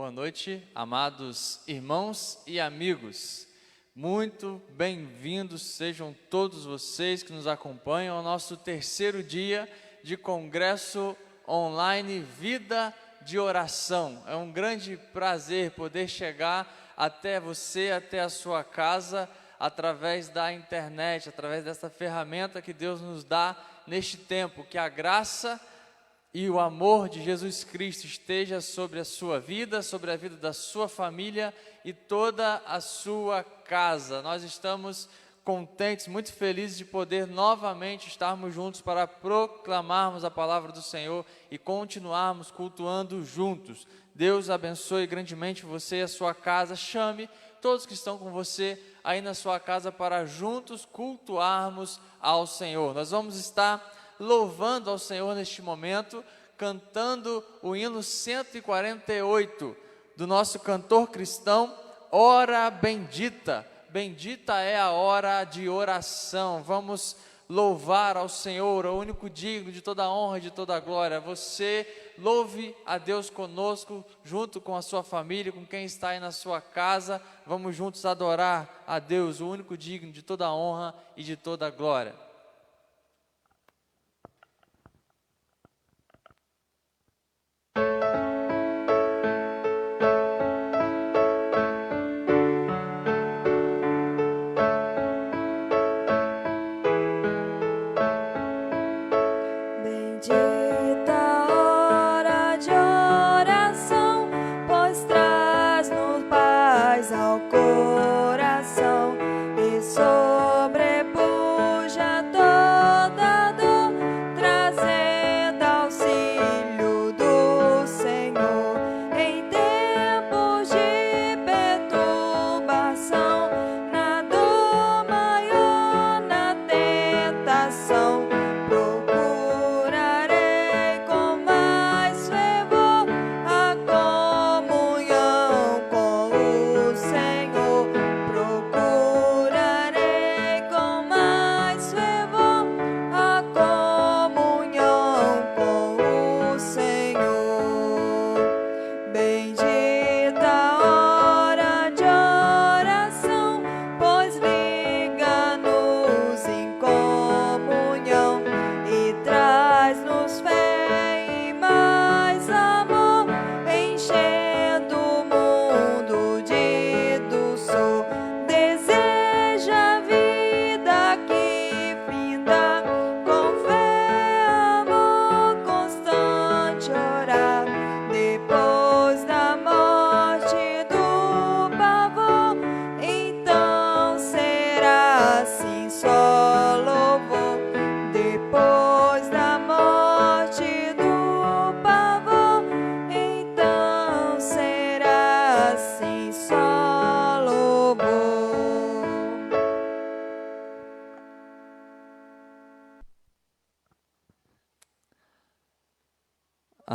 Boa noite, amados irmãos e amigos. Muito bem-vindos sejam todos vocês que nos acompanham ao nosso terceiro dia de Congresso Online Vida de Oração. É um grande prazer poder chegar até você, até a sua casa, através da internet, através dessa ferramenta que Deus nos dá neste tempo. Que a graça e o amor de Jesus Cristo esteja sobre a sua vida, sobre a vida da sua família e toda a sua casa. Nós estamos contentes, muito felizes de poder novamente estarmos juntos para proclamarmos a palavra do Senhor e continuarmos cultuando juntos. Deus abençoe grandemente você e a sua casa. Chame todos que estão com você aí na sua casa para juntos cultuarmos ao Senhor. Nós vamos estar louvando ao Senhor neste momento, cantando o hino 148 do nosso cantor cristão, Hora Bendita. Bendita é a hora de oração. Vamos louvar ao Senhor, o único digno de toda a honra e de toda a glória. Você louve a Deus conosco, junto com a sua família, com quem está aí na sua casa. Vamos juntos adorar a Deus, o único digno de toda a honra e de toda a glória.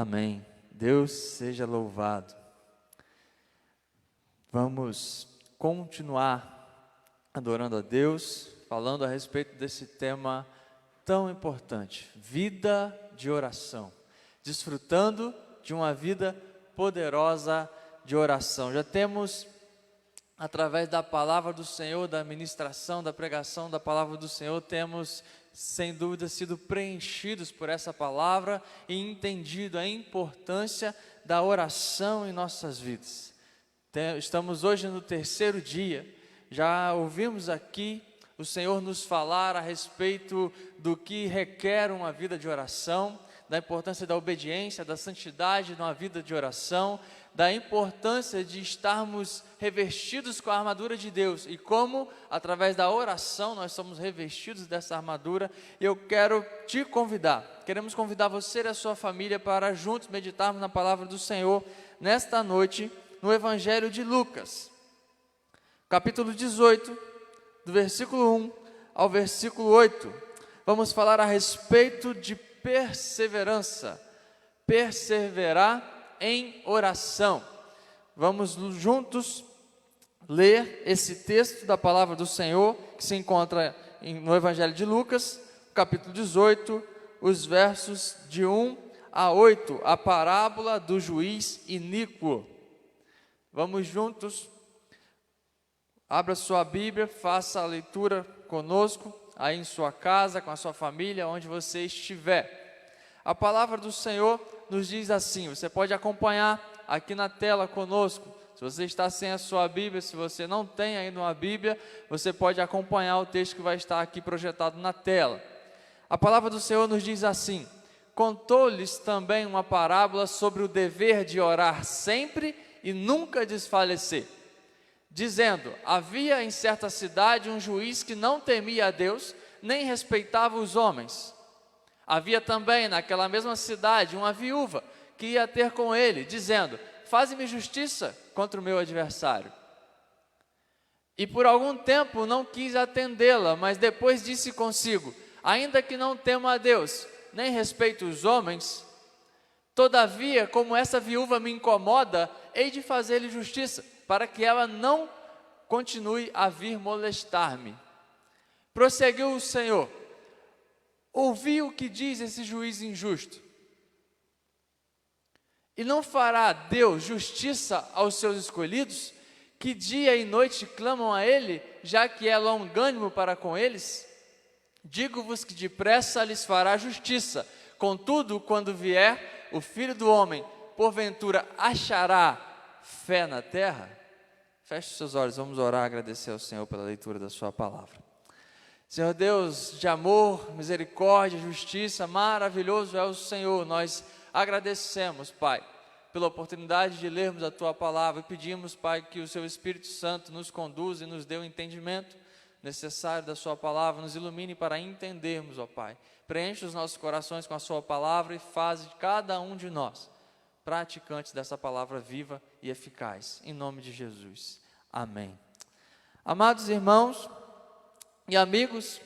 Amém. Deus seja louvado. Vamos continuar adorando a Deus, falando a respeito desse tema tão importante, vida de oração, desfrutando de uma vida poderosa de oração. Já temos, através da palavra do Senhor, da ministração, da pregação da palavra do Senhor, temos sem dúvida sido preenchidos por essa palavra e entendido a importância da oração em nossas vidas. Estamos hoje no terceiro dia, já ouvimos aqui o Senhor nos falar a respeito do que requer uma vida de oração, da importância da obediência, da santidade numa vida de oração, da importância de estarmos revestidos com a armadura de Deus e como, através da oração, nós somos revestidos dessa armadura. Eu quero te convidar, queremos convidar você e a sua família para juntos meditarmos na palavra do Senhor nesta noite, no Evangelho de Lucas, capítulo 18, do versículo 1 ao versículo 8. Vamos falar a respeito de perseverança, perseverar em oração. Vamos juntos ler esse texto da palavra do Senhor, que se encontra no Evangelho de Lucas, capítulo 18, os versos de 1 a 8, a parábola do juiz iníquo. Vamos juntos, abra sua Bíblia, faça a leitura conosco, aí em sua casa, com a sua família, onde você estiver. A palavra do Senhor nos diz assim, você pode acompanhar aqui na tela conosco. Se você está sem a sua Bíblia, se você não tem ainda uma Bíblia, você pode acompanhar o texto que vai estar aqui projetado na tela. A palavra do Senhor nos diz assim: contou-lhes também uma parábola sobre o dever de orar sempre e nunca desfalecer, dizendo: havia em certa cidade um juiz que não temia a Deus, nem respeitava os homens. Havia também naquela mesma cidade uma viúva que ia ter com ele, dizendo: faze-me justiça contra o meu adversário. E por algum tempo não quis atendê-la, mas depois disse consigo: ainda que não tema a Deus, nem respeito os homens, todavia, como essa viúva me incomoda, hei de fazer-lhe justiça, para que ela não continue a vir molestar-me. Prosseguiu o Senhor: ouvi o que diz esse juiz injusto. E não fará Deus justiça aos seus escolhidos, que dia e noite clamam a Ele, já que é longânimo para com eles? Digo-vos que depressa lhes fará justiça. Contudo, quando vier o Filho do Homem, porventura achará fé na terra? Feche seus olhos, vamos orar, agradecer ao Senhor pela leitura da sua palavra. Senhor Deus de amor, misericórdia, justiça, maravilhoso é o Senhor. Nós agradecemos, Pai, pela oportunidade de lermos a Tua palavra e pedimos, Pai, que o Seu Espírito Santo nos conduza e nos dê o entendimento necessário da Sua palavra, nos ilumine para entendermos, ó Pai. Preenche os nossos corações com a Sua palavra e faz de cada um de nós praticantes dessa palavra viva e eficaz, em nome de Jesus, amém. Amados irmãos e amigos,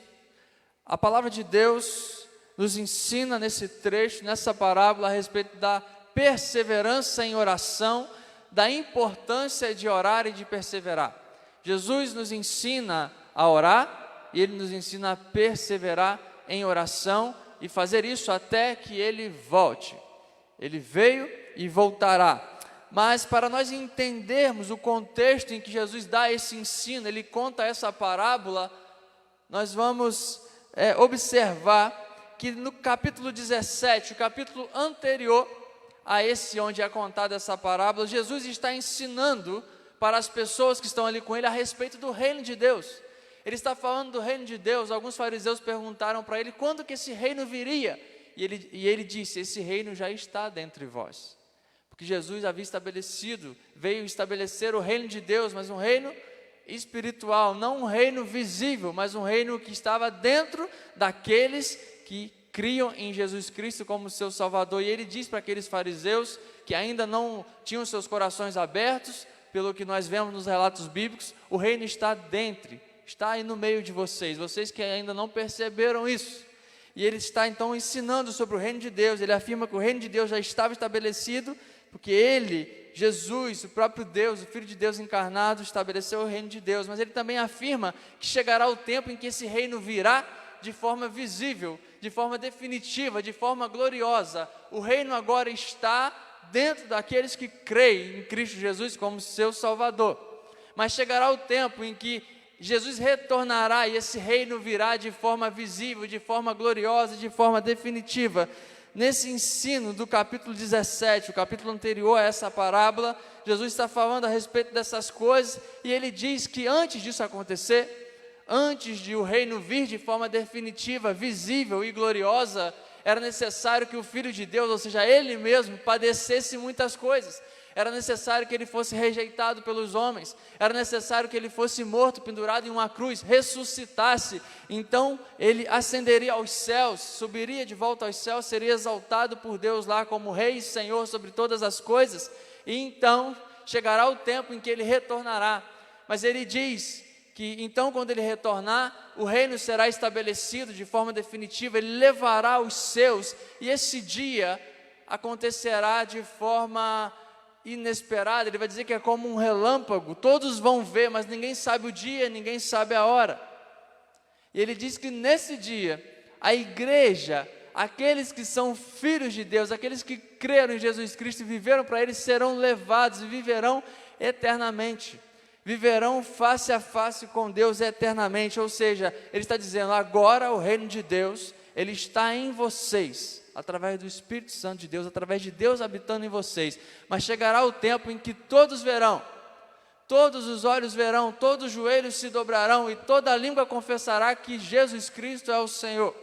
a palavra de Deus nos ensina nesse trecho, nessa parábola, a respeito da perseverança em oração, da importância de orar e de perseverar. Jesus nos ensina a orar e Ele nos ensina a perseverar em oração e fazer isso até que Ele volte. Ele veio e voltará. Mas para nós entendermos o contexto em que Jesus dá esse ensino, Ele conta essa parábola, nós vamos observar que no capítulo 17, o capítulo anterior a esse onde é contada essa parábola, Jesus está ensinando para as pessoas que estão ali com ele a respeito do reino de Deus. Ele está falando do reino de Deus. Alguns fariseus perguntaram para ele quando que esse reino viria, e ele disse: esse reino já está dentre vós, porque Jesus havia estabelecido, veio estabelecer o reino de Deus, mas um reino espiritual, não um reino visível, mas um reino que estava dentro daqueles que criam em Jesus Cristo como seu Salvador. E ele diz para aqueles fariseus que ainda não tinham seus corações abertos, pelo que nós vemos nos relatos bíblicos, o reino está dentro, está aí no meio de vocês, vocês que ainda não perceberam isso. E ele está então ensinando sobre o reino de Deus. Ele afirma que o reino de Deus já estava estabelecido, porque ele, Jesus, o próprio Deus, o Filho de Deus encarnado, estabeleceu o reino de Deus. Mas ele também afirma que chegará o tempo em que esse reino virá de forma visível, de forma definitiva, de forma gloriosa. O reino agora está dentro daqueles que creem em Cristo Jesus como seu Salvador. Mas chegará o tempo em que Jesus retornará e esse reino virá de forma visível, de forma gloriosa, de forma definitiva. Nesse ensino do capítulo 17, o capítulo anterior a essa parábola, Jesus está falando a respeito dessas coisas e ele diz que antes disso acontecer, antes de o reino vir de forma definitiva, visível e gloriosa, era necessário que o Filho de Deus, ou seja, Ele mesmo, padecesse muitas coisas. Era necessário que Ele fosse rejeitado pelos homens, era necessário que Ele fosse morto, pendurado em uma cruz, ressuscitasse, então Ele ascenderia aos céus, subiria de volta aos céus, seria exaltado por Deus lá como Rei e Senhor sobre todas as coisas, e então chegará o tempo em que Ele retornará. Mas Ele diz que então quando Ele retornar, o reino será estabelecido de forma definitiva, Ele levará os seus, e esse dia acontecerá de forma inesperada. Ele vai dizer que é como um relâmpago, todos vão ver, mas ninguém sabe o dia, ninguém sabe a hora. E Ele diz que nesse dia, a igreja, aqueles que são filhos de Deus, aqueles que creram em Jesus Cristo e viveram para Ele, serão levados e viverão eternamente. Viverão face a face com Deus eternamente. Ou seja, ele está dizendo, agora o reino de Deus, ele está em vocês, através do Espírito Santo de Deus, através de Deus habitando em vocês. Mas chegará o tempo em que todos verão, todos os olhos verão, todos os joelhos se dobrarão e toda língua confessará que Jesus Cristo é o Senhor.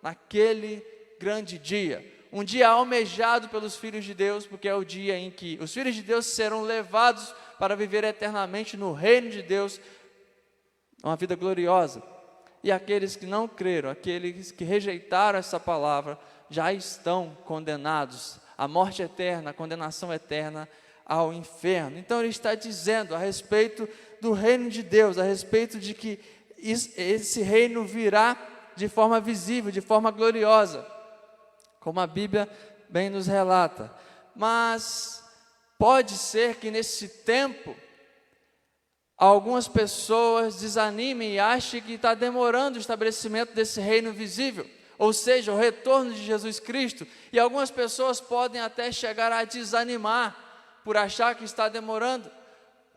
Naquele grande dia, um dia almejado pelos filhos de Deus, porque é o dia em que os filhos de Deus serão levados para viver eternamente no reino de Deus, uma vida gloriosa. E aqueles que não creram, aqueles que rejeitaram essa palavra, já estão condenados à morte eterna, à condenação eterna, ao inferno. Então ele está dizendo a respeito do reino de Deus, a respeito de que esse reino virá de forma visível, de forma gloriosa, como a Bíblia bem nos relata. Mas pode ser que nesse tempo algumas pessoas desanimem e achem que está demorando o estabelecimento desse reino visível, ou seja, o retorno de Jesus Cristo, e algumas pessoas podem até chegar a desanimar por achar que está demorando.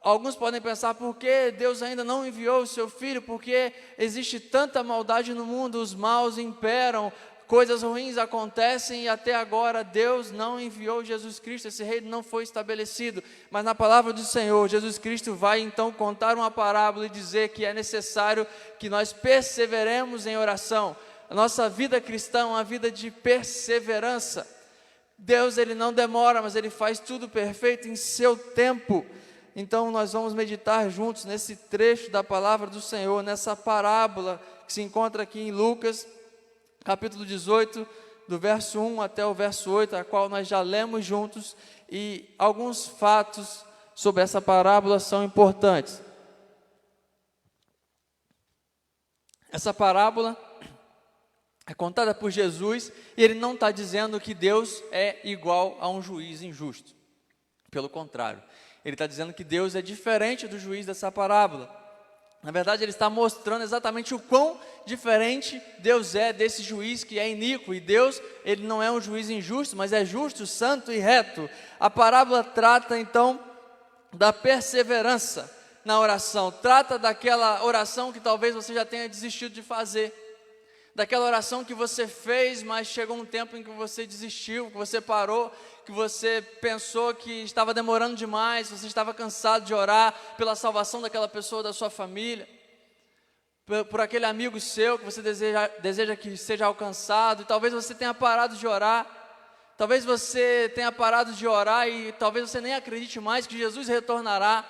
Alguns podem pensar, por que Deus ainda não enviou o seu Filho? Porque existe tanta maldade no mundo, os maus imperam, coisas ruins acontecem e até agora Deus não enviou Jesus Cristo, esse reino não foi estabelecido. Mas na palavra do Senhor, Jesus Cristo vai então contar uma parábola e dizer que é necessário que nós perseveremos em oração. A nossa vida cristã é uma vida de perseverança. Deus, ele não demora, mas ele faz tudo perfeito em seu tempo. Então nós vamos meditar juntos nesse trecho da palavra do Senhor, nessa parábola que se encontra aqui em Lucas, capítulo 18, do verso 1 até o verso 8, a qual nós já lemos juntos, e alguns fatos sobre essa parábola são importantes. Essa parábola é contada por Jesus, e ele não está dizendo que Deus é igual a um juiz injusto. Pelo contrário, ele está dizendo que Deus é diferente do juiz dessa parábola. Na verdade, ele está mostrando exatamente o quão diferente Deus é desse juiz que é iníquo. E Deus, ele não é um juiz injusto, mas é justo, santo e reto. A parábola trata então da perseverança na oração. Trata daquela oração que talvez você já tenha desistido de fazer. Daquela oração que você fez, mas chegou um tempo em que você desistiu, que você parou, que você pensou que estava demorando demais, você estava cansado de orar pela salvação daquela pessoa da sua família, por aquele amigo seu que você deseja que seja alcançado, e talvez você tenha parado de orar, talvez você tenha parado de orar e talvez você nem acredite mais que Jesus retornará.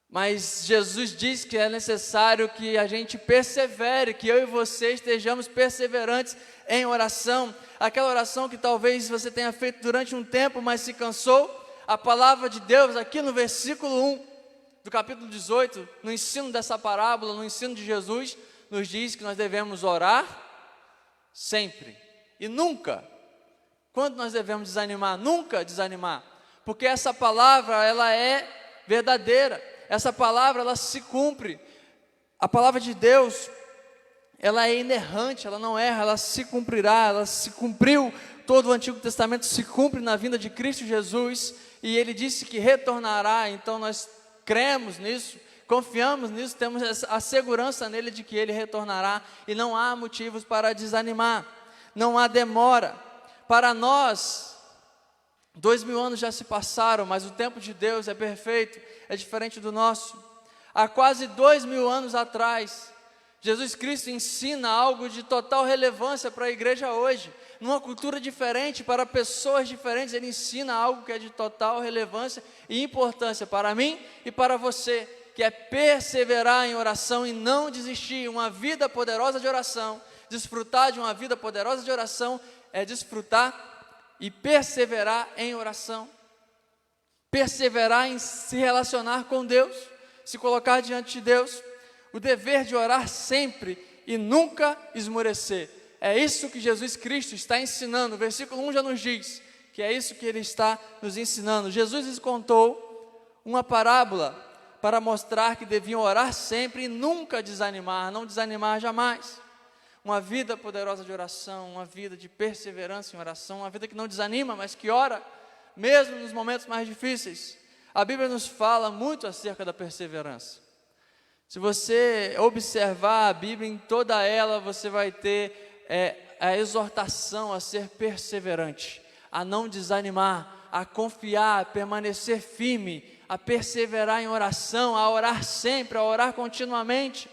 Mas Jesus diz que é necessário que a gente persevere, que eu e você estejamos perseverantes em oração. Aquela oração que talvez você tenha feito durante um tempo, mas se cansou. A palavra de Deus aqui no versículo 1 do capítulo 18, no ensino dessa parábola, no ensino de Jesus, nos diz que nós devemos orar sempre e nunca. Quando nós devemos desanimar? Nunca desanimar, porque essa palavra, ela é verdadeira. Essa palavra, ela se cumpre. A palavra de Deus, ela é inerrante, ela não erra, ela se cumprirá, ela se cumpriu. Todo o Antigo Testamento se cumpre na vinda de Cristo Jesus, e ele disse que retornará. Então nós cremos nisso, confiamos nisso, temos a segurança nele de que ele retornará, e não há motivos para desanimar, não há demora. Para nós, 2000 anos já se passaram, mas o tempo de Deus é perfeito, é diferente do nosso. Há quase 2000 anos atrás, Jesus Cristo ensina algo de total relevância para a igreja hoje. Numa cultura diferente, para pessoas diferentes, ele ensina algo que é de total relevância e importância para mim e para você, que é perseverar em oração e não desistir. Uma vida poderosa de oração, desfrutar de uma vida poderosa de oração, é desfrutar e perseverar em oração, perseverar em se relacionar com Deus, se colocar diante de Deus, o dever de orar sempre e nunca esmorecer. É isso que Jesus Cristo está ensinando. O versículo 1 já nos diz que é isso que ele está nos ensinando. Jesus lhes contou uma parábola para mostrar que deviam orar sempre e nunca desanimar, não desanimar jamais. Uma vida poderosa de oração, uma vida de perseverança em oração, uma vida que não desanima, mas que ora, mesmo nos momentos mais difíceis. A Bíblia nos fala muito acerca da perseverança. Se você observar a Bíblia em toda ela, você vai ter a exortação a ser perseverante, a não desanimar, a confiar, a permanecer firme, a perseverar em oração, a orar sempre, a orar continuamente.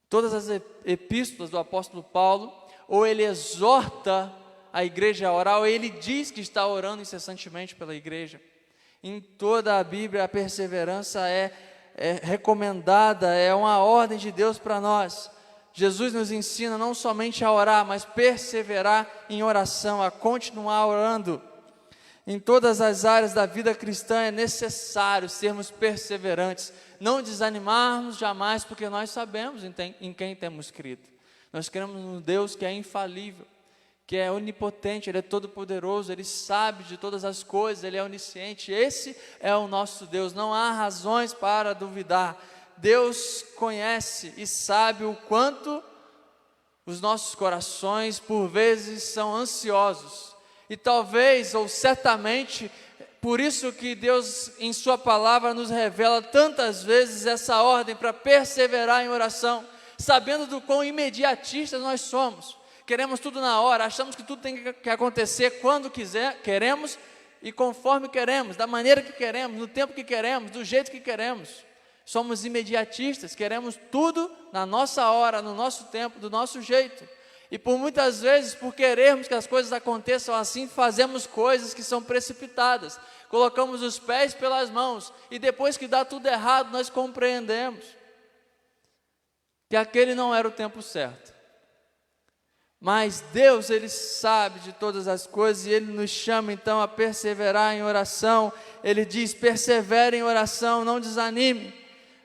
Todas as epístolas do apóstolo Paulo, ou ele exorta a igreja a orar, ou ele diz que está orando incessantemente pela igreja. Em toda a Bíblia, a perseverança é recomendada, é uma ordem de Deus para nós. Jesus nos ensina não somente a orar, mas perseverar em oração, a continuar orando. Em todas as áreas da vida cristã é necessário sermos perseverantes, não desanimarmos jamais, porque nós sabemos em quem temos crido. Nós cremos num Deus que é infalível, que é onipotente, Ele é todo-poderoso, Ele sabe de todas as coisas, Ele é onisciente. Esse é o nosso Deus, não há razões para duvidar. Deus conhece e sabe o quanto os nossos corações, por vezes, são ansiosos. E talvez, ou certamente, por isso que Deus, em sua palavra, nos revela tantas vezes essa ordem para perseverar em oração, sabendo do quão imediatistas nós somos. Queremos tudo na hora, achamos que tudo tem que acontecer quando queremos e conforme queremos, da maneira que queremos, no tempo que queremos, do jeito que queremos. Somos imediatistas, queremos tudo na nossa hora, no nosso tempo, do nosso jeito. E por muitas vezes, por querermos que as coisas aconteçam assim, fazemos coisas que são precipitadas. Colocamos os pés pelas mãos e depois que dá tudo errado, nós compreendemos que aquele não era o tempo certo. Mas Deus, Ele sabe de todas as coisas e Ele nos chama então a perseverar em oração. Ele diz: persevere em oração, não desanime.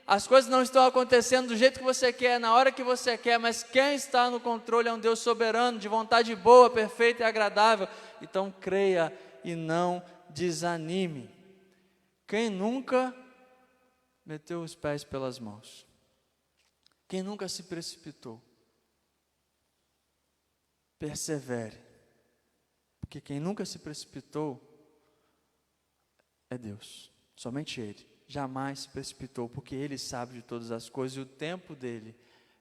As coisas não estão acontecendo do jeito que você quer, na hora que você quer, mas quem está no controle é um Deus soberano, de vontade boa, perfeita e agradável. Então creia e não desanime. Quem nunca meteu os pés pelas mãos? Quem nunca se precipitou? Persevere, porque quem nunca se precipitou é Deus, somente Ele. Jamais se precipitou, porque Ele sabe de todas as coisas e o tempo dEle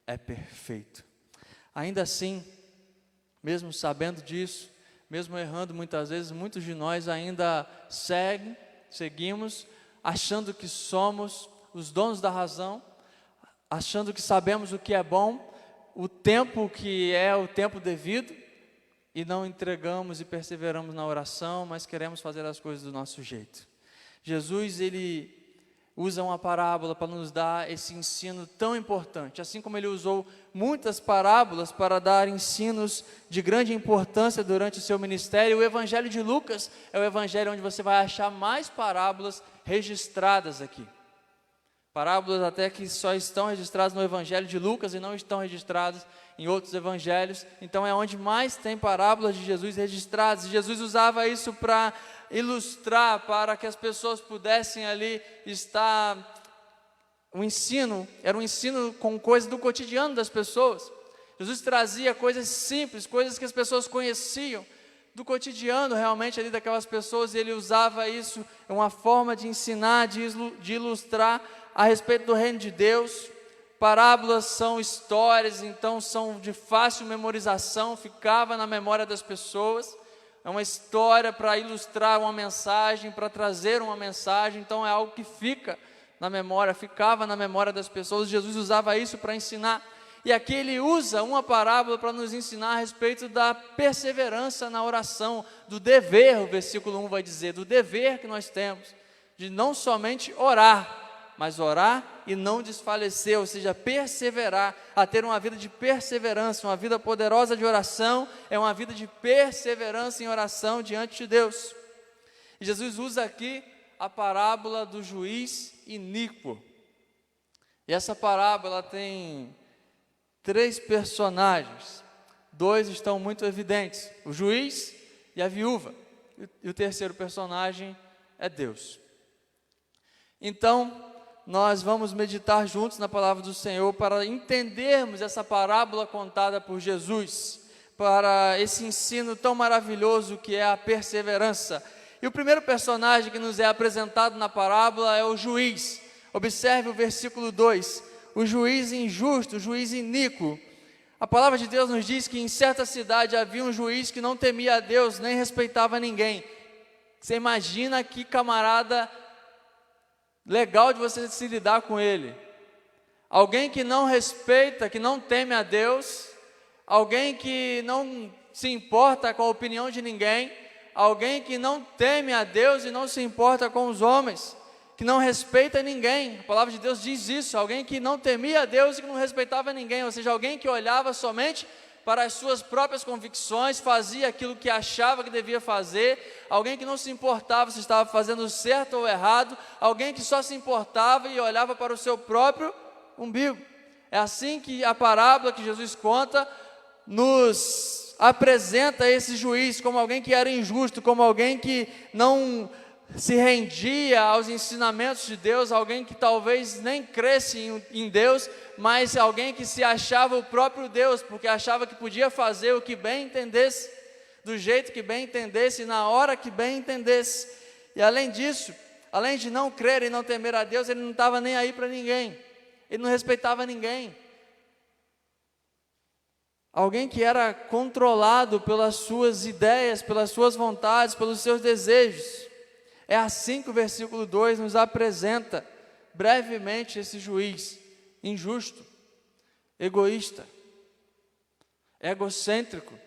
é perfeito. Ainda assim, mesmo sabendo disso, mesmo errando muitas vezes, muitos de nós ainda seguimos achando que somos os donos da razão, achando que sabemos o que é bom, o tempo que é o tempo devido, e não entregamos e perseveramos na oração, mas queremos fazer as coisas do nosso jeito. Jesus, Ele usa uma parábola para nos dar esse ensino tão importante, assim como Ele usou muitas parábolas para dar ensinos de grande importância durante o seu ministério. O Evangelho de Lucas é o Evangelho onde você vai achar mais parábolas registradas aqui. Parábolas até que só estão registradas no Evangelho de Lucas e não estão registradas em outros evangelhos. Então é onde mais tem parábolas de Jesus registradas. E Jesus usava isso para ilustrar, para que as pessoas pudessem ali estar... O ensino era um ensino com coisas do cotidiano das pessoas. Jesus trazia coisas simples, coisas que as pessoas conheciam, do cotidiano realmente ali daquelas pessoas, e Ele usava isso, uma forma de ensinar, de ilustrar a respeito do reino de Deus. Parábolas são histórias, então são de fácil memorização, ficava na memória das pessoas. É uma história para ilustrar uma mensagem, para trazer uma mensagem, então é algo que fica na memória, ficava na memória das pessoas. Jesus usava isso para ensinar. E aqui Ele usa uma parábola para nos ensinar a respeito da perseverança na oração, do dever, o versículo 1 vai dizer, do dever que nós temos, de não somente orar, mas orar e não desfalecer, ou seja, perseverar, a ter uma vida de perseverança. Uma vida poderosa de oração é uma vida de perseverança em oração diante de Deus. E Jesus usa aqui a parábola do juiz iníquo. E essa parábola tem 3 personagens, 2 estão muito evidentes, o juiz e a viúva, e o terceiro personagem é Deus. Então, nós vamos meditar juntos na palavra do Senhor para entendermos essa parábola contada por Jesus, para esse ensino tão maravilhoso que é a perseverança. E o primeiro personagem que nos é apresentado na parábola é o juiz. Observe o versículo 2, o juiz injusto, o juiz iníquo. A palavra de Deus nos diz que em certa cidade havia um juiz que não temia a Deus, nem respeitava ninguém. Você imagina que camarada legal de você se lidar com ele. Alguém que não respeita, que não teme a Deus, alguém que não se importa com a opinião de ninguém, alguém que não teme a Deus e não se importa com os homens, que não respeita ninguém. A palavra de Deus diz isso, alguém que não temia a Deus e que não respeitava ninguém, ou seja, alguém que olhava somente para as suas próprias convicções, fazia aquilo que achava que devia fazer, alguém que não se importava se estava fazendo certo ou errado, alguém que só se importava e olhava para o seu próprio umbigo. É assim que a parábola que Jesus conta nos apresenta esse juiz como alguém que era injusto, como alguém que não se rendia aos ensinamentos de Deus, alguém que talvez nem cresce em Deus, mas alguém que se achava o próprio Deus, porque achava que podia fazer o que bem entendesse, do jeito que bem entendesse, na hora que bem entendesse. E além disso, além de não crer e não temer a Deus, ele não estava nem aí para ninguém, ele não respeitava ninguém. Alguém que era controlado pelas suas ideias, pelas suas vontades, pelos seus desejos. É assim que o versículo 2 nos apresenta brevemente esse juiz injusto, egoísta, egocêntrico.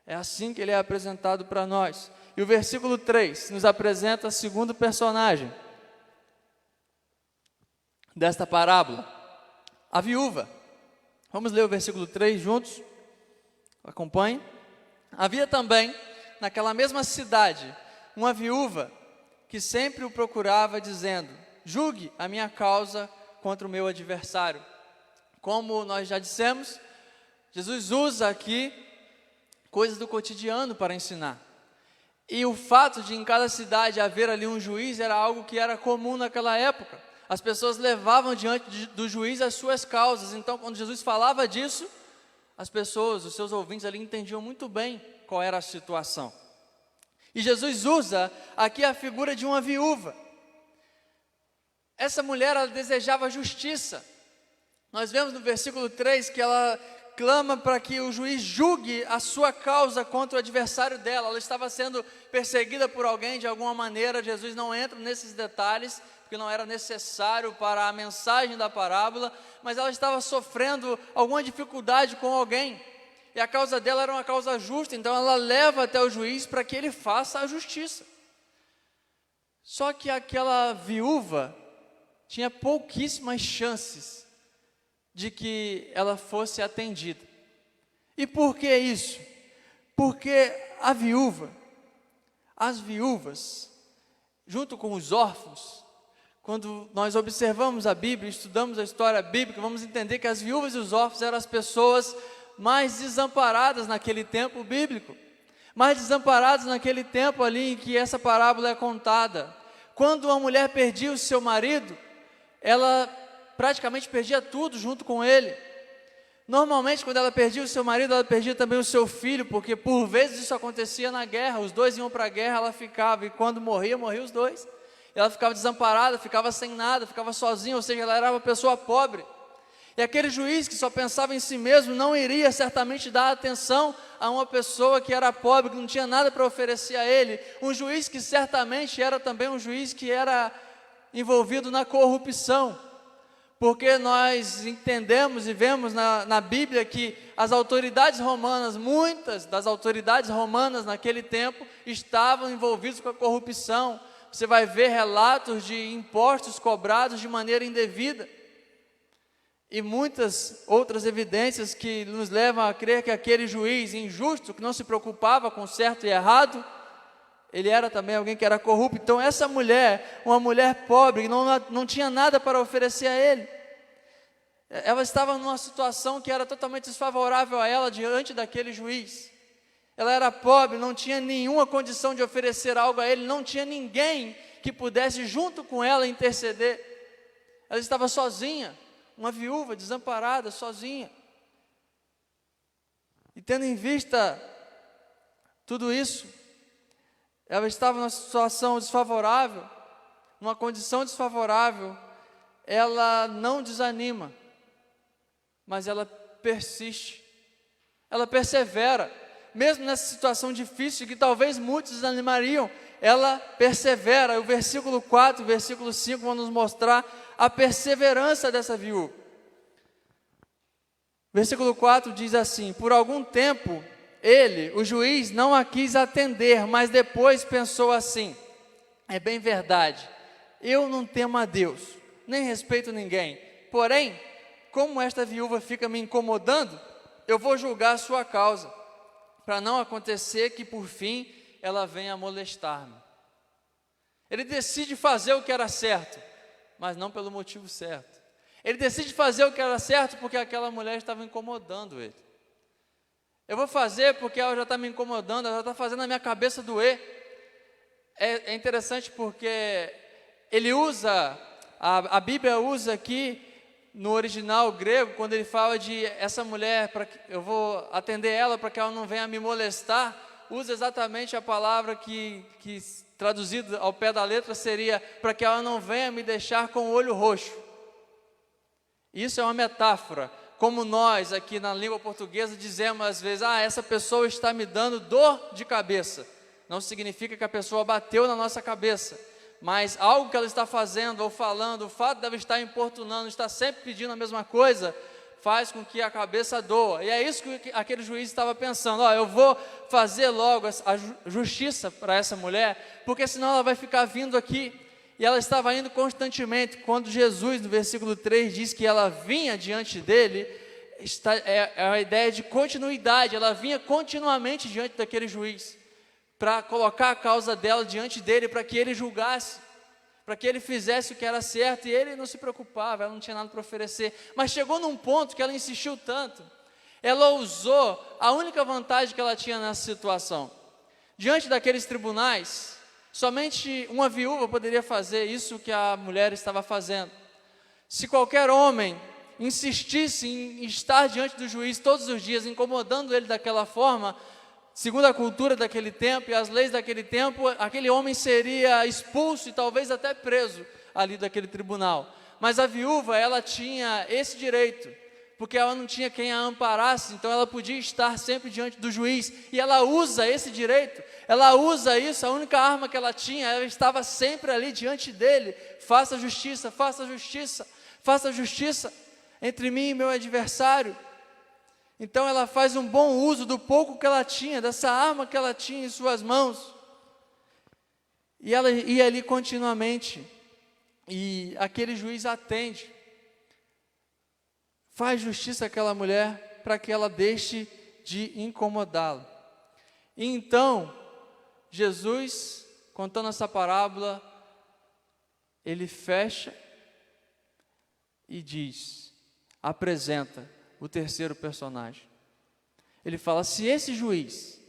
É assim que ele é apresentado para nós. E o versículo 3 nos apresenta o segundo personagem desta parábola, a viúva. Vamos ler o versículo 3 juntos? Acompanhe. Havia também, naquela mesma cidade, uma viúva que sempre o procurava, dizendo: julgue a minha causa contra o meu adversário. Como nós já dissemos, Jesus usa aqui coisas do cotidiano para ensinar. E o fato de em cada cidade haver ali um juiz era algo que era comum naquela época. As pessoas levavam diante do juiz as suas causas. Então, quando Jesus falava disso, as pessoas, os seus ouvintes ali entendiam muito bem qual era a situação. E Jesus usa aqui a figura de uma viúva. Essa mulher, ela desejava justiça. Nós vemos no versículo 3 que ela clama para que o juiz julgue a sua causa contra o adversário dela. Ela estava sendo perseguida por alguém de alguma maneira. Jesus não entra nesses detalhes, porque não era necessário para a mensagem da parábola, mas ela estava sofrendo alguma dificuldade com alguém. E a causa dela era uma causa justa, então ela leva até o juiz para que ele faça a justiça. Só que aquela viúva tinha pouquíssimas chances de que ela fosse atendida. E por que isso? Porque as viúvas, junto com os órfãos, quando nós observamos a Bíblia, estudamos a história bíblica, vamos entender que as viúvas e os órfãos eram as pessoas mais desamparadas naquele tempo bíblico, mais desamparadas naquele tempo ali em que essa parábola é contada. Quando uma mulher perdia o seu marido, ela praticamente perdia tudo junto com ele. Normalmente, quando ela perdia o seu marido, ela perdia também o seu filho, porque por vezes isso acontecia na guerra, os dois iam para a guerra, ela ficava, e quando morria os dois. Ela ficava desamparada, ficava sem nada, ficava sozinha, ou seja, ela era uma pessoa pobre. E aquele juiz que só pensava em si mesmo não iria certamente dar atenção a uma pessoa que era pobre, que não tinha nada para oferecer a ele. Um juiz que certamente era também um juiz que era envolvido na corrupção. Porque nós entendemos e vemos na Bíblia que as autoridades romanas, muitas das autoridades romanas naquele tempo, estavam envolvidas com a corrupção. Você vai ver relatos de impostos cobrados de maneira indevida. E muitas outras evidências que nos levam a crer que aquele juiz injusto, que não se preocupava com certo e errado, ele era também alguém que era corrupto. Então essa mulher, uma mulher pobre, não tinha nada para oferecer a ele. Ela estava numa situação que era totalmente desfavorável a ela diante daquele juiz. Ela era pobre, não tinha nenhuma condição de oferecer algo a ele, não tinha ninguém que pudesse junto com ela interceder. Ela estava sozinha. Uma viúva desamparada, sozinha. E tendo em vista tudo isso, ela estava numa situação desfavorável, numa condição desfavorável, ela não desanima, mas ela persiste, ela persevera, mesmo nessa situação difícil, que talvez muitos desanimariam, ela persevera. O versículo 4 e o versículo 5 vão nos mostrar a perseverança dessa viúva. Versículo 4 diz assim: por algum tempo, ele, o juiz, não a quis atender, mas depois pensou assim: é bem verdade, eu não temo a Deus, nem respeito ninguém, porém, como esta viúva fica me incomodando, eu vou julgar a sua causa, para não acontecer que por fim ela venha molestar-me. Ele decide fazer o que era certo, mas não pelo motivo certo. Ele decide fazer o que era certo porque aquela mulher estava incomodando ele. Eu vou fazer porque ela já está me incomodando, ela já está fazendo a minha cabeça doer. É interessante porque ele usa, a Bíblia usa aqui, no original grego, quando ele fala de essa mulher, eu vou atender ela para que ela não venha me molestar, usa exatamente a palavra que traduzido ao pé da letra seria, para que ela não venha me deixar com o olho roxo. Isso é uma metáfora, como nós aqui na língua portuguesa dizemos às vezes: essa pessoa está me dando dor de cabeça. Não significa que a pessoa bateu na nossa cabeça, mas algo que ela está fazendo ou falando, o fato dela estar importunando, estar sempre pedindo a mesma coisa, faz com que a cabeça doa. E é isso que aquele juiz estava pensando: eu vou fazer logo a justiça para essa mulher, porque senão ela vai ficar vindo aqui. E ela estava indo constantemente. Quando Jesus, no versículo 3, diz que ela vinha diante dele, é a ideia de continuidade. Ela vinha continuamente diante daquele juiz, para colocar a causa dela diante dele, para que ele julgasse, para que ele fizesse o que era certo, e ele não se preocupava, ela não tinha nada para oferecer. Mas chegou num ponto que ela insistiu tanto, ela usou a única vantagem que ela tinha nessa situação. Diante daqueles tribunais, somente uma viúva poderia fazer isso que a mulher estava fazendo. Se qualquer homem insistisse em estar diante do juiz todos os dias, incomodando ele daquela forma, segundo a cultura daquele tempo e as leis daquele tempo, aquele homem seria expulso e talvez até preso ali daquele tribunal. Mas a viúva, ela tinha esse direito, porque ela não tinha quem a amparasse, então ela podia estar sempre diante do juiz, e ela usa esse direito, ela usa isso, a única arma que ela tinha, ela estava sempre ali diante dele: faça justiça, faça justiça, faça justiça entre mim e meu adversário. Então ela faz um bom uso do pouco que ela tinha, dessa arma que ela tinha em suas mãos, e ela ia ali continuamente, e aquele juiz atende, faz justiça àquela mulher, para que ela deixe de incomodá-lo. E então, Jesus, contando essa parábola, ele fecha e diz, apresenta o terceiro personagem. Ele fala: se esse juiz,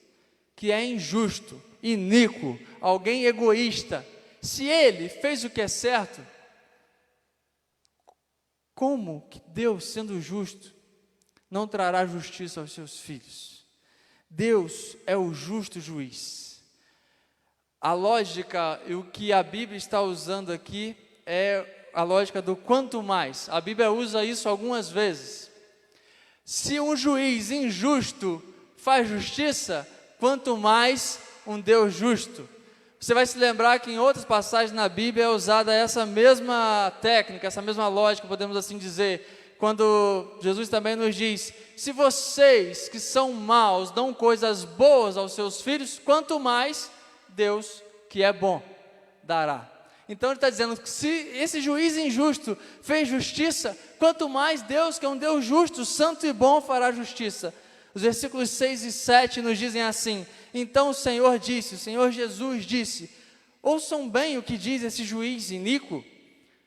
que é injusto, iníquo, alguém egoísta, se ele fez o que é certo, como que Deus, sendo justo, não trará justiça aos seus filhos? Deus é o justo juiz. A lógica e o que a Bíblia está usando aqui é a lógica do quanto mais. A Bíblia usa isso algumas vezes. Se um juiz injusto faz justiça, quanto mais um Deus justo. Você vai se lembrar que em outras passagens na Bíblia é usada essa mesma técnica, essa mesma lógica, podemos assim dizer, quando Jesus também nos diz: se vocês que são maus dão coisas boas aos seus filhos, quanto mais Deus, que é bom, dará. Então ele está dizendo que se esse juiz injusto fez justiça, quanto mais Deus, que é um Deus justo, santo e bom, fará justiça. Os versículos 6 e 7 nos dizem assim: então o Senhor Jesus disse, ouçam bem o que diz esse juiz iníquo.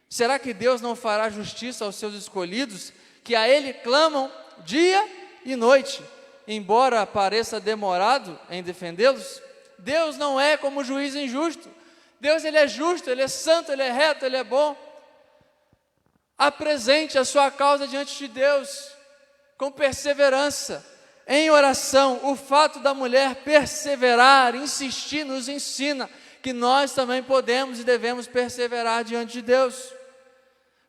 Será que Deus não fará justiça aos seus escolhidos, que a Ele clamam dia e noite, embora pareça demorado em defendê-los? Deus não é como o juiz injusto. Deus, Ele é justo, Ele é santo, Ele é reto, Ele é bom. Apresente a sua causa diante de Deus, com perseverança. em oração. O fato da mulher perseverar, insistir, nos ensina que nós também podemos e devemos perseverar diante de Deus.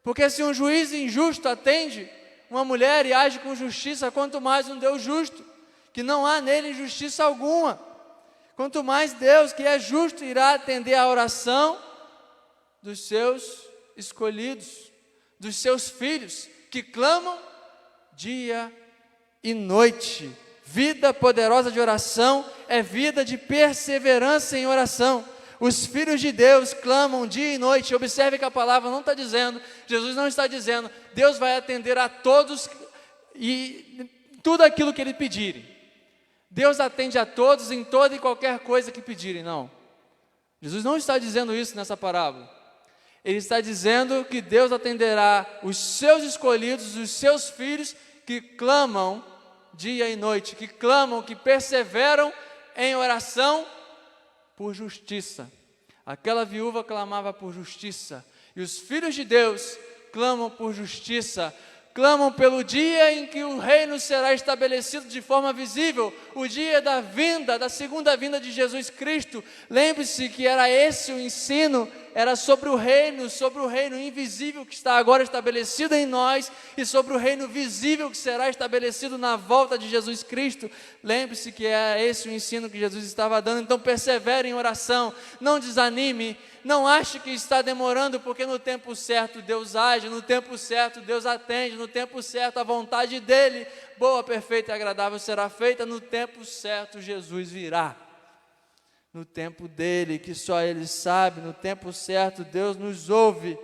Porque se um juiz injusto atende uma mulher e age com justiça, quanto mais um Deus justo, que não há nele injustiça alguma. Quanto mais Deus, que é justo, irá atender a oração dos seus escolhidos, dos seus filhos, que clamam dia e noite. Vida poderosa de oração é vida de perseverança em oração. Os filhos de Deus clamam dia e noite. Observe que a palavra não está dizendo, Jesus não está dizendo, Deus vai atender a todos e tudo aquilo que Ele pedirem. Deus atende a todos em toda e qualquer coisa que pedirem, não. Jesus não está dizendo isso nessa parábola. Ele está dizendo que Deus atenderá os seus escolhidos, os seus filhos que clamam dia e noite, que clamam, que perseveram em oração por justiça. Aquela viúva clamava por justiça, e os filhos de Deus clamam por justiça, clamam pelo dia em que o reino será estabelecido de forma visível, o dia da vinda, da segunda vinda de Jesus Cristo. Lembre-se que era esse o ensino, era sobre o reino invisível que está agora estabelecido em nós e sobre o reino visível que será estabelecido na volta de Jesus Cristo. Lembre-se que é esse o ensino que Jesus estava dando. Então persevere em oração, não desanime, não ache que está demorando, porque no tempo certo Deus age, no tempo certo Deus atende, no tempo certo a vontade dEle, boa, perfeita e agradável será feita, no tempo certo Jesus virá. No tempo dEle, que só Ele sabe, no tempo certo Deus nos ouve.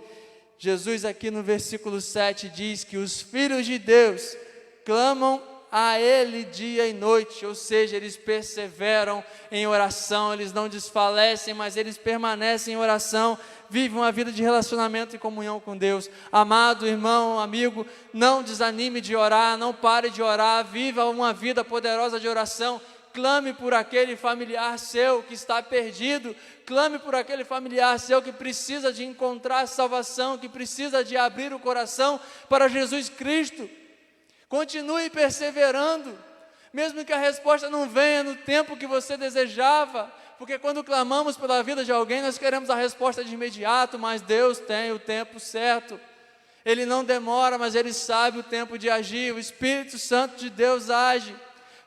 Jesus aqui no versículo 7 diz que os filhos de Deus clamam a Ele dia e noite, ou seja, eles perseveram em oração, eles não desfalecem, mas eles permanecem em oração, vivem uma vida de relacionamento e comunhão com Deus. Amado irmão, amigo, não desanime de orar, não pare de orar, viva uma vida poderosa de oração. Clame por aquele familiar seu que está perdido, clame por aquele familiar seu que precisa de encontrar salvação, que precisa de abrir o coração para Jesus Cristo. Continue perseverando, mesmo que a resposta não venha no tempo que você desejava, porque quando clamamos pela vida de alguém, nós queremos a resposta de imediato, mas Deus tem o tempo certo. Ele não demora, mas Ele sabe o tempo de agir. O Espírito Santo de Deus age.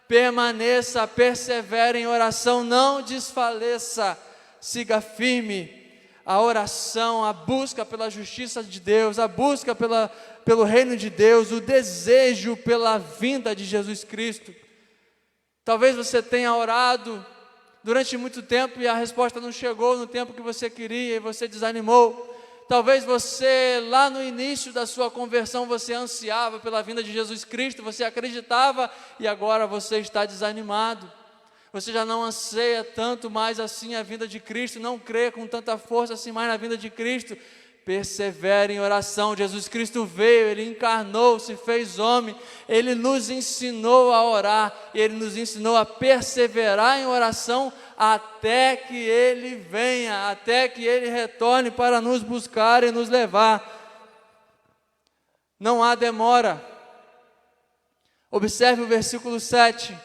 Permaneça, persevere em oração, não desfaleça, siga firme. A oração, a busca pela justiça de Deus, a busca pelo reino de Deus, o desejo pela vinda de Jesus Cristo. Talvez você tenha orado durante muito tempo e a resposta não chegou no tempo que você queria e você desanimou. Talvez você, lá no início da sua conversão, você ansiava pela vinda de Jesus Cristo, você acreditava e agora você está desanimado. Você já não anseia tanto mais assim a vinda de Cristo, não crê com tanta força assim mais na vinda de Cristo. Persevere em oração. Jesus Cristo veio, Ele encarnou, se fez homem, Ele nos ensinou a orar, Ele nos ensinou a perseverar em oração até que Ele venha, até que Ele retorne para nos buscar e nos levar. Não há demora. Observe o versículo 7,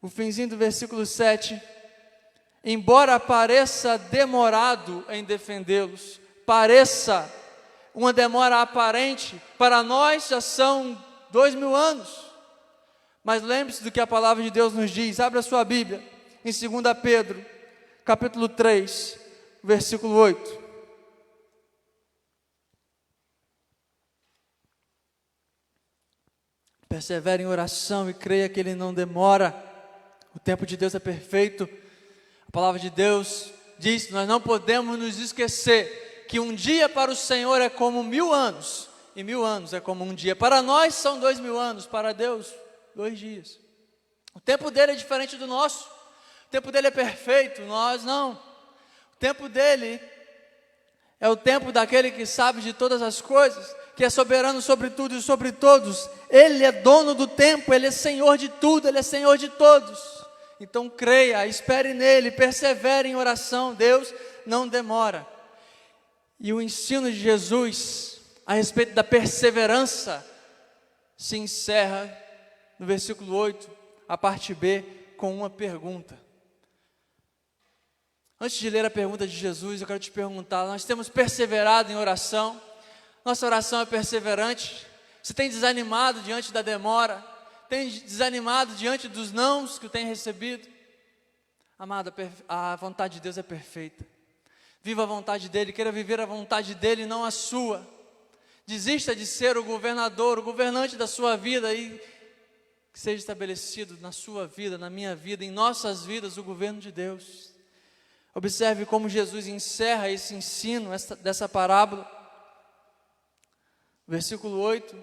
o finzinho do versículo 7. Embora pareça demorado em defendê-los, pareça uma demora aparente, para nós já são 2000 anos, mas lembre-se do que a palavra de Deus nos diz. Abra a sua Bíblia em 2 Pedro, capítulo 3, versículo 8. Persevere em oração e creia que Ele não demora. O tempo de Deus é perfeito. A palavra de Deus diz que nós não podemos nos esquecer que um dia para o Senhor é como 1000 anos, e 1000 anos é como um dia. Para nós são 2000 anos, para Deus 2 dias. O tempo dele é diferente do nosso. O tempo dele é perfeito, nós não. O tempo dele é o tempo daquele que sabe de todas as coisas, que é soberano sobre tudo e sobre todos. Ele é dono do tempo, Ele é Senhor de tudo, Ele é Senhor de todos. Então creia, espere nele, persevere em oração. Deus não demora. E o ensino de Jesus a respeito da perseverança se encerra no versículo 8, a parte B, com uma pergunta. Antes de ler a pergunta de Jesus, eu quero te perguntar: nós temos perseverado em oração? Nossa oração é perseverante? Você tem desanimado diante da demora? Tem desanimado diante dos nãos que tem recebido? Amado, a vontade de Deus é perfeita. Viva a vontade dEle, queira viver a vontade dEle, não a sua. Desista de ser o governador, o governante da sua vida, e que seja estabelecido na sua vida, na minha vida, em nossas vidas, o governo de Deus. Observe como Jesus encerra esse ensino dessa parábola. Versículo 8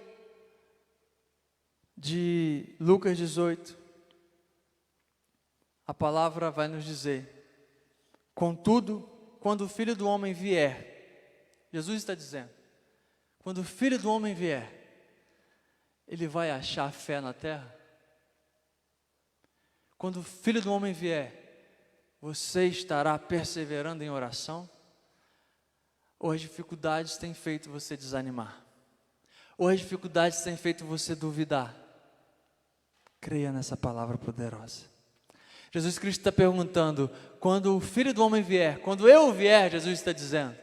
de Lucas 18. A palavra vai nos dizer: contudo, quando o Filho do Homem vier, Jesus está dizendo, quando o Filho do Homem vier, Ele vai achar fé na terra? Quando o Filho do Homem vier, você estará perseverando em oração? Ou as dificuldades têm feito você desanimar? Ou as dificuldades têm feito você duvidar? Creia nessa palavra poderosa. Jesus Cristo está perguntando: quando o Filho do Homem vier, quando eu vier, Jesus está dizendo,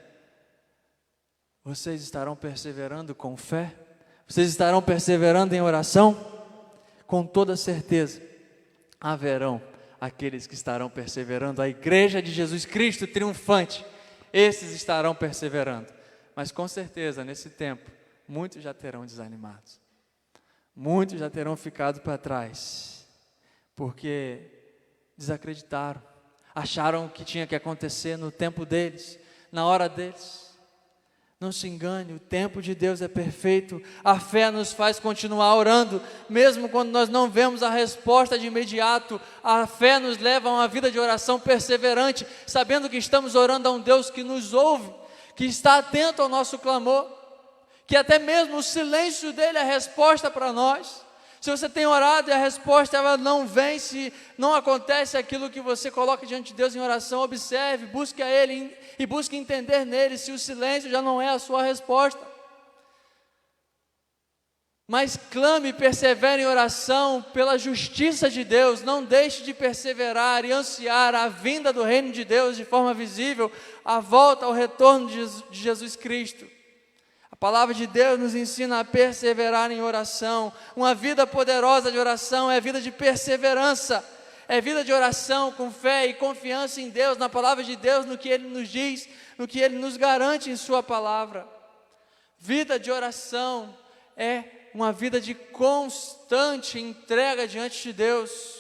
vocês estarão perseverando com fé? Vocês estarão perseverando em oração? Com toda certeza, haverão aqueles que estarão perseverando. A igreja de Jesus Cristo triunfante, esses estarão perseverando. Mas com certeza, nesse tempo, muitos já terão desanimado. Muitos já terão ficado para trás, porque desacreditaram, acharam que tinha que acontecer no tempo deles, na hora deles. Não se engane, o tempo de Deus é perfeito. A fé nos faz continuar orando, mesmo quando nós não vemos a resposta de imediato. A fé nos leva a uma vida de oração perseverante, sabendo que estamos orando a um Deus que nos ouve, que está atento ao nosso clamor, que até mesmo o silêncio dele é a resposta para nós. Se você tem orado e a resposta ela não vem, se não acontece aquilo que você coloca diante de Deus em oração, observe, busque a Ele e busque entender nele se o silêncio já não é a sua resposta. Mas clame e persevere em oração pela justiça de Deus. Não deixe de perseverar e ansiar a vinda do reino de Deus de forma visível, a volta ao retorno de Jesus Cristo. A palavra de Deus nos ensina a perseverar em oração. Uma vida poderosa de oração é vida de perseverança, é vida de oração com fé e confiança em Deus, na palavra de Deus, no que Ele nos diz, no que Ele nos garante em Sua palavra. Vida de oração é uma vida de constante entrega diante de Deus.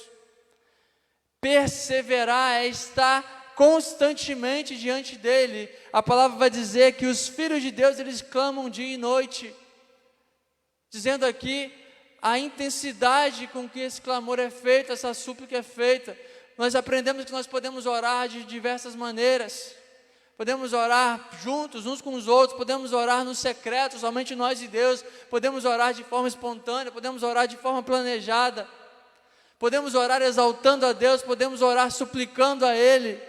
Perseverar é estar constantemente diante dele. A palavra vai dizer que os filhos de Deus, eles clamam dia e noite, dizendo aqui a intensidade com que esse clamor é feito, essa súplica é feita. Nós aprendemos que nós podemos orar de diversas maneiras. Podemos orar juntos, uns com os outros, podemos orar no secreto, somente nós e Deus, podemos orar de forma espontânea, podemos orar de forma planejada, podemos orar exaltando a Deus, podemos orar suplicando a Ele,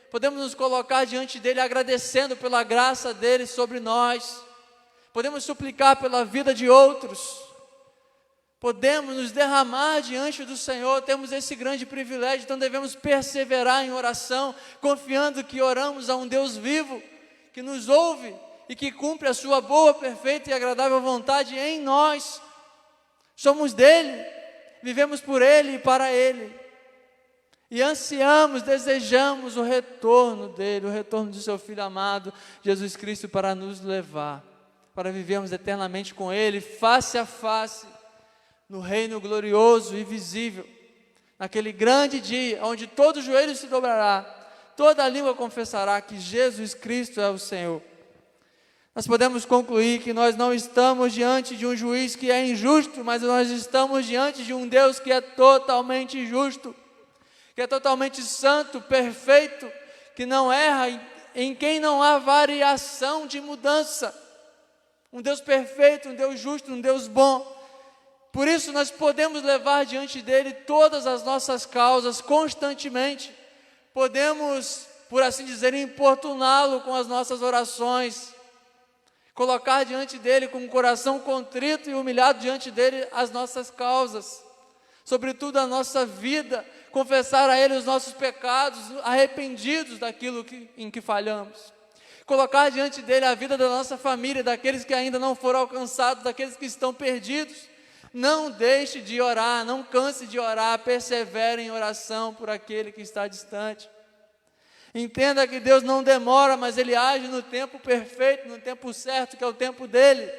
podemos nos colocar diante dEle agradecendo pela graça dEle sobre nós, podemos suplicar pela vida de outros, podemos nos derramar diante do Senhor, temos esse grande privilégio, então devemos perseverar em oração, confiando que oramos a um Deus vivo, que nos ouve e que cumpre a sua boa, perfeita e agradável vontade em nós. Somos dEle, vivemos por Ele e para Ele. E ansiamos, desejamos o retorno dEle, o retorno de seu Filho amado, Jesus Cristo, para nos levar, para vivermos eternamente com Ele, face a face, no reino glorioso e visível, naquele grande dia, onde todo joelho se dobrará, toda língua confessará que Jesus Cristo é o Senhor. Nós podemos concluir que nós não estamos diante de um juiz que é injusto, mas nós estamos diante de um Deus que é totalmente justo, que é totalmente santo, perfeito, que não erra, em quem não há variação de mudança. Um Deus perfeito, um Deus justo, um Deus bom. Por isso nós podemos levar diante dEle todas as nossas causas constantemente. Podemos, por assim dizer, importuná-lo com as nossas orações. Colocar diante dEle com o coração contrito e humilhado diante dEle as nossas causas. sobretudo a nossa vida, confessar a Ele os nossos pecados, arrependidos daquilo em que falhamos. Colocar diante dEle a vida da nossa família, daqueles que ainda não foram alcançados, daqueles que estão perdidos. Não deixe de orar, não canse de orar, persevere em oração por aquele que está distante. Entenda que Deus não demora, mas Ele age no tempo perfeito, no tempo certo, que é o tempo dEle.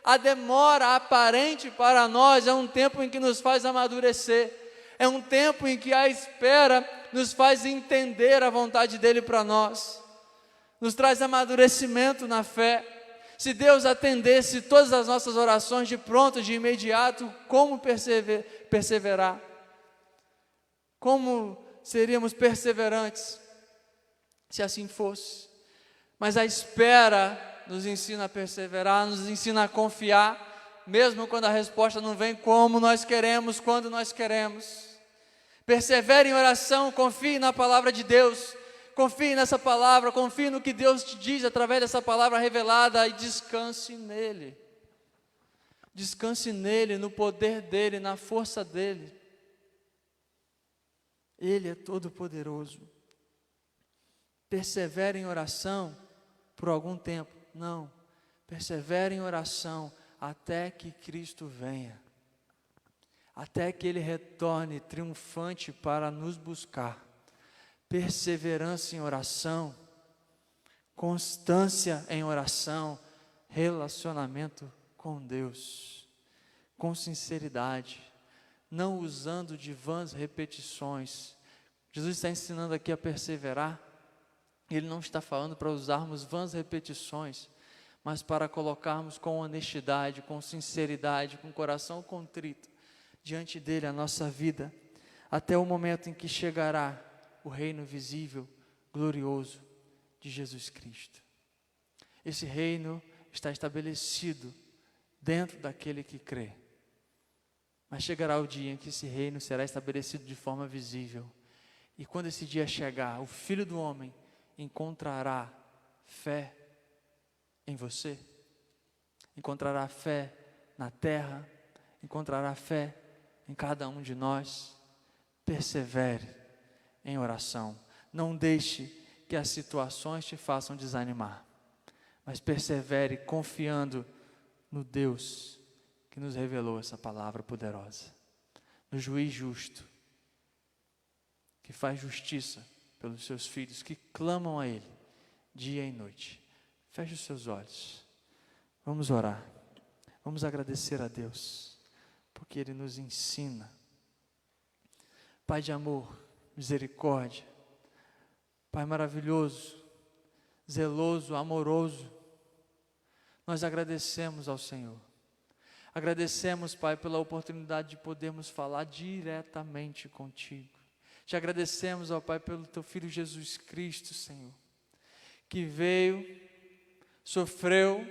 A demora aparente para nós é um tempo em que nos faz amadurecer, é um tempo em que a espera nos faz entender a vontade dEle para nós, nos traz amadurecimento na fé. Se Deus atendesse todas as nossas orações de pronto, de imediato, como perseverar? Como seríamos perseverantes se assim fosse? Mas a espera nos ensina a perseverar, nos ensina a confiar, mesmo quando a resposta não vem como nós queremos, quando nós queremos. Persevere em oração, confie na palavra de Deus, confie nessa palavra, confie no que Deus te diz através dessa palavra revelada e descanse nele. Descanse nele, no poder dele, na força dele. Ele é todo poderoso. Persevere em oração por algum tempo. Não, persevere em oração até que Cristo venha, até que Ele retorne triunfante para nos buscar. Perseverança em oração, constância em oração, relacionamento com Deus, com sinceridade, não usando de vãs repetições. Jesus está ensinando aqui a perseverar. Ele não está falando para usarmos vãs repetições, mas para colocarmos com honestidade, com sinceridade, com coração contrito, diante dele a nossa vida, até o momento em que chegará o reino visível, glorioso de Jesus Cristo. Esse reino está estabelecido dentro daquele que crê, mas chegará o dia em que esse reino será estabelecido de forma visível, e quando esse dia chegar, o Filho do Homem encontrará fé em você, encontrará fé na terra, encontrará fé em cada um de nós. Persevere em oração, não deixe que as situações te façam desanimar, mas persevere confiando no Deus que nos revelou essa palavra poderosa, no juiz justo, que faz justiça pelos seus filhos que clamam a Ele dia e noite. Feche os seus olhos, vamos orar, vamos agradecer a Deus, porque Ele nos ensina. Pai de amor, misericórdia, Pai maravilhoso, zeloso, amoroso, nós agradecemos ao Senhor. Agradecemos, Pai, pela oportunidade de podermos falar diretamente contigo. Te agradecemos, ó Pai, pelo Teu Filho Jesus Cristo, Senhor, que veio, sofreu,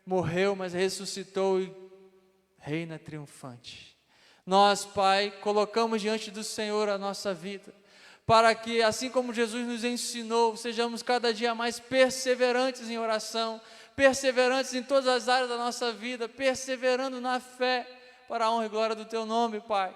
morreu, mas ressuscitou e reina triunfante. Nós, Pai, colocamos diante do Senhor a nossa vida, para que, assim como Jesus nos ensinou, sejamos cada dia mais perseverantes em oração, perseverantes em todas as áreas da nossa vida, perseverando na fé, para a honra e glória do Teu nome, Pai.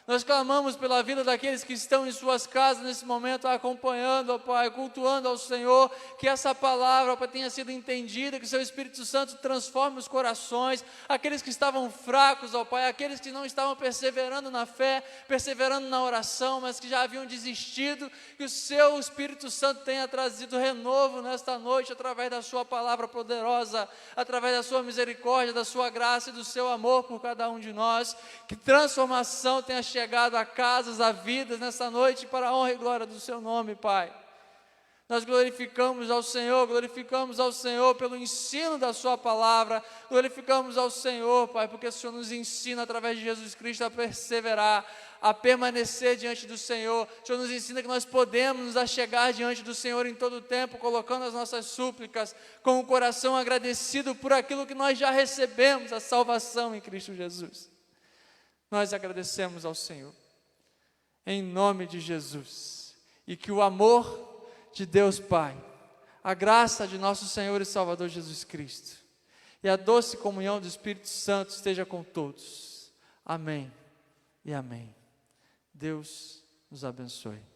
Nós clamamos pela vida daqueles que estão em suas casas nesse momento, acompanhando, ó Pai, cultuando ao Senhor, que essa palavra, ó Pai, tenha sido entendida, que Seu Espírito Santo transforme os corações, aqueles que estavam fracos, ó Pai, aqueles que não estavam perseverando na fé, perseverando na oração, mas que já haviam desistido, que o Seu Espírito Santo tenha trazido renovo nesta noite, através da Sua palavra poderosa, através da Sua misericórdia, da Sua graça e do Seu amor por cada um de nós, que transformação tenha chegado a casas, a vidas nessa noite, para a honra e glória do Seu nome, Pai. Nós glorificamos ao Senhor pelo ensino da Sua palavra, glorificamos ao Senhor, Pai, porque o Senhor nos ensina através de Jesus Cristo a perseverar, a permanecer diante do Senhor. O Senhor nos ensina que nós podemos nos achegar diante do Senhor em todo o tempo, colocando as nossas súplicas, com o coração agradecido por aquilo que nós já recebemos, a salvação em Cristo Jesus. Nós agradecemos ao Senhor, em nome de Jesus, e que o amor de Deus Pai, a graça de nosso Senhor e Salvador Jesus Cristo, e a doce comunhão do Espírito Santo esteja com todos. Amém e amém. Deus nos abençoe.